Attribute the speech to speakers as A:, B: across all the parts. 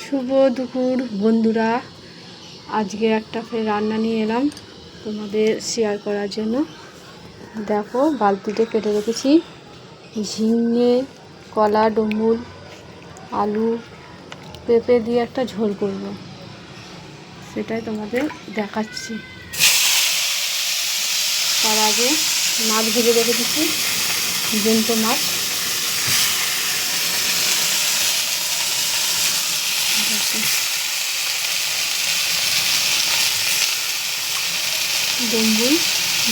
A: শুভ দুপুর বন্ধুরা, আজকে একটা ফের রান্না নিয়ে এলাম তোমাদের শেয়ার করার জন্য। দেখো, বালতিতে কেটে রেখেছি ঝিঙে, কলা, ডুমুর, আলু, পেঁপে দিয়ে একটা ঝোল করব, সেটাই তোমাদের দেখাচ্ছি। তার আগে মাছ ভেজে রেখে দিচ্ছি, জ্যান্ত মাছ। ডুমুর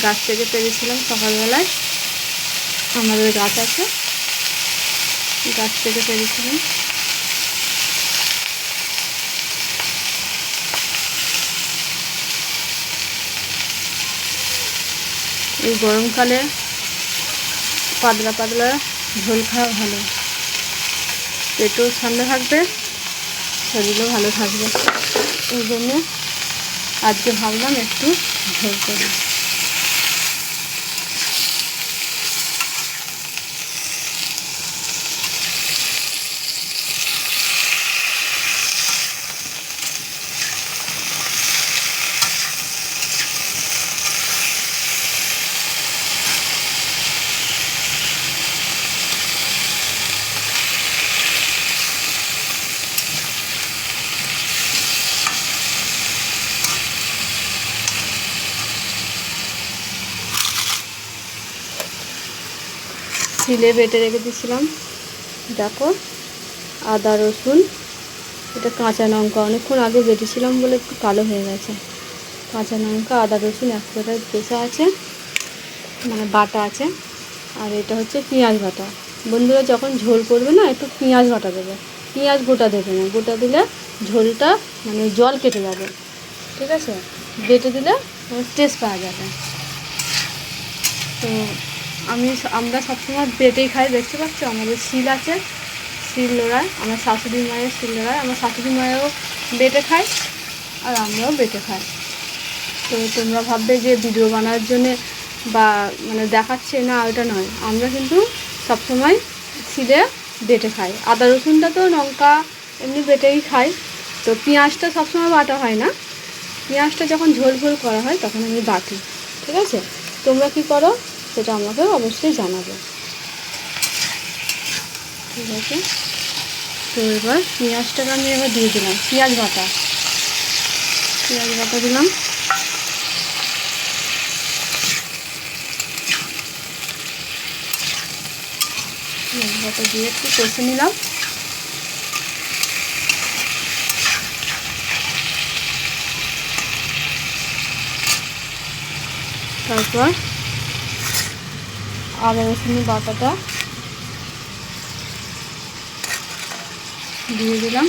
A: গাছ থেকে পেরেছিলাম সকালবেলায়, আমাদের গাছ আছে, গাছ থেকে পেরেছিলাম। এই গরমকালে পাতলা পাতলা ঝোল খাওয়া ভালো, পেটও ঠান্ডা থাকবে, শরীরও ভালো থাকবে। এই জন্যে আজকে ভাবলাম একটু ঝোল করি। শিলে বেটে রেখে দিয়েছিলাম, দেখো, আদা রসুন, এটা কাঁচা লঙ্কা, অনেকক্ষণ আগে বেটেছিলাম বলে একটু কালো হয়ে গেছে। কাঁচা লঙ্কা, আদা রসুন একসাথে পেশা আছে, মানে বাটা আছে। আর এটা হচ্ছে পেঁয়াজ বাটা। বন্ধুরা, যখন ঝোল করবে না, একটু পেঁয়াজ বাটা দেবে, পেঁয়াজ গোটা দেবে না, গোটা দিলে ঝোলটা মানে জল কেটে যাবে, ঠিক আছে? বেটে দিলে টেস্ট পাওয়া যাবে। তো আমরা সবসময় বেটেই খাই, দেখতে পাচ্ছ আমাদের শিল আছে, শিল নোড়ায়, আমার শাশুড়ি মায়ের শিল নোড়ায়, আমার শাশুড়ি মায়েরও বেটে খায় আর আমরাও বেটে খাই। তো তোমরা ভাববে যে ভিডিও বানানোর জন্যে বা মানে দেখাচ্ছে না, ওটা নয়, আমরা কিন্তু সবসময় শিলে বেটে খাই। আদা রসুনটা তো লঙ্কা এমনি বেটেই খাই, তো পেঁয়াজটা সবসময় বাটা হয় না, পেঁয়াজটা যখন ঝোল ঝোল করা হয় তখন আমি বাটি, ঠিক আছে? তোমরা কী করো সেটা আমাকে অবশ্যই জানাবে, ঠিক আছে? তো এবার পেঁয়াজটাকে আমি এবার দিয়ে দিলাম, পেঁয়াজ বাটা দিলাম। পেঁয়াজ বাটা দিয়ে একটু কষে নিলাম। তারপর আদা রসুনের বাটাটা দিয়ে দিলাম।